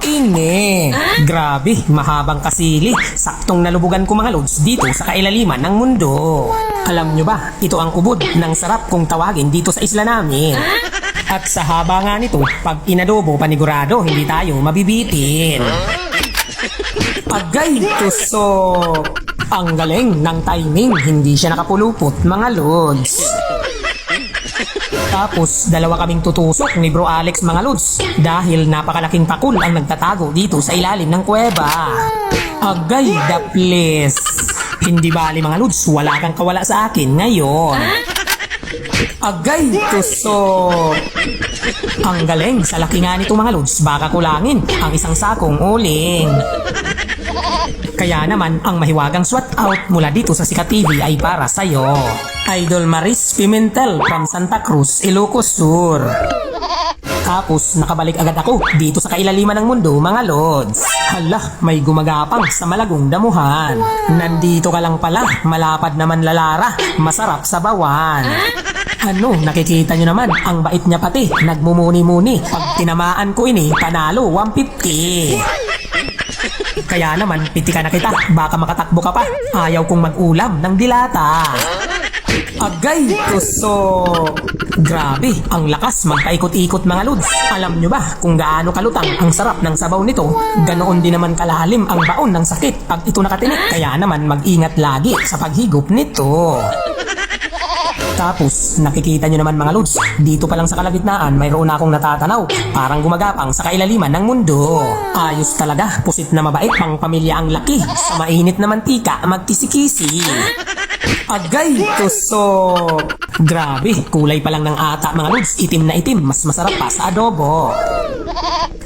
Ini. Grabe, mahabang kasili. Saktong nalubugan ko mga lods dito sa kailaliman ng mundo. Alam nyo ba, ito ang ubod ng sarap kung tawagin dito sa isla namin. At sa haba nga nito, pag inadobo panigurado, hindi tayo mabibitin. Agay tusok. Ang galing ng timing, hindi siya nakapulupot mga lods. Tapos, dalawa kaming tutusok ni Bro Alex mga lods dahil napakalaking pakul ang nagtatago dito sa ilalim ng kuweba. Agay the place. Hindi bali mga lods, wala kang kawala sa akin ngayon. Agay tusok. Ang galing, sa laki nga nito mga lods, baka kulangin ang isang sakong uling. Kaya naman, ang mahiwagang SWAT out mula dito sa Sikat TV ay para sa'yo. Idol Maris Pimentel from Santa Cruz, Ilocos Sur. Tapos, nakabalik agad ako dito sa kailaliman ng mundo, mga lods. Hala, may gumagapang sa malagong damuhan. Nandito ka lang pala, malapad naman lalara, masarap sa bawan. Ano, nakikita nyo naman, ang bait niya pati, nagmumuni-muni. Pag tinamaan ko ini, panalo, 150. Kaya naman, pitika na kita, baka makatakbo ka pa. Ayaw kong mag-ulam ng dilata. Agay tusok. Grabe, ang lakas magpaikot-ikot mga lods. Alam nyo ba kung gaano kalutang ang sarap ng sabaw nito? Ganoon din naman kalalim ang baon ng sakit pag ito nakatinik. Kaya naman mag-ingat lagi sa paghigop nito. Tapos, nakikita nyo naman mga lods, dito pa lang sa kalagitnaan, mayroon akong natatanaw. Parang gumagapang sa kailaliman ng mundo. Ayos talaga, pusit na mabait, pang pamilya ang laki. Sa mainit na mantika, magkisi-kisi. Agay tusok. Grabe, kulay pa lang ng ata mga lods, itim na itim, mas masarap pa sa adobo.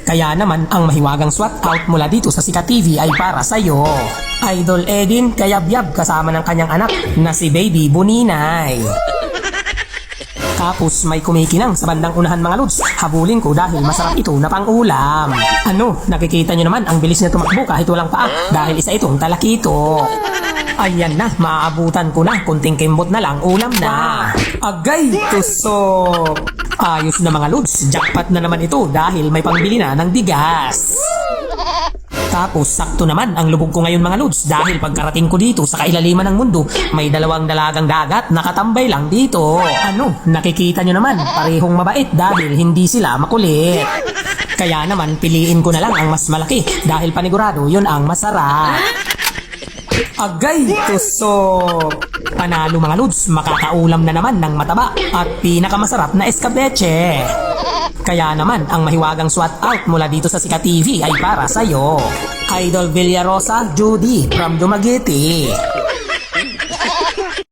Kaya naman, ang mahiwagang SWAT out mula dito sa Sikat TV ay para sa'yo. Idol Edin Kayabyab kasama ng kanyang anak na si Baby Buninay. Tapos may kumikinang sa bandang unahan mga lods. Habulin ko dahil masarap ito na pang-ulam. Ano, nakikita nyo naman ang bilis niya tumakbo kahit walang paa dahil isa itong talakito. Ayan na, maaabutan ko na. Kunting kimbot na lang, ulam na. Agay tusok. Ayos na mga lods, jackpot na naman ito dahil may pangbili na ng bigas. Tapos sakto naman ang lubog ko ngayon mga lods dahil pagkarating ko dito sa kailaliman ng mundo, may dalawang dalagang dagat nakatambay lang dito. Ano, nakikita nyo naman, parehong mabait dahil hindi sila makulit. Kaya naman piliin ko na lang ang mas malaki dahil panigurado yun ang masarap. Agay tusok. Panalo mga lods, makakaulam na naman ng mataba at pinakamasarap na escabeche. Kaya naman, ang mahiwagang SWAT out mula dito sa Sikat TV ay para sa'yo. Idol Villarosa Judy from Dumaguete.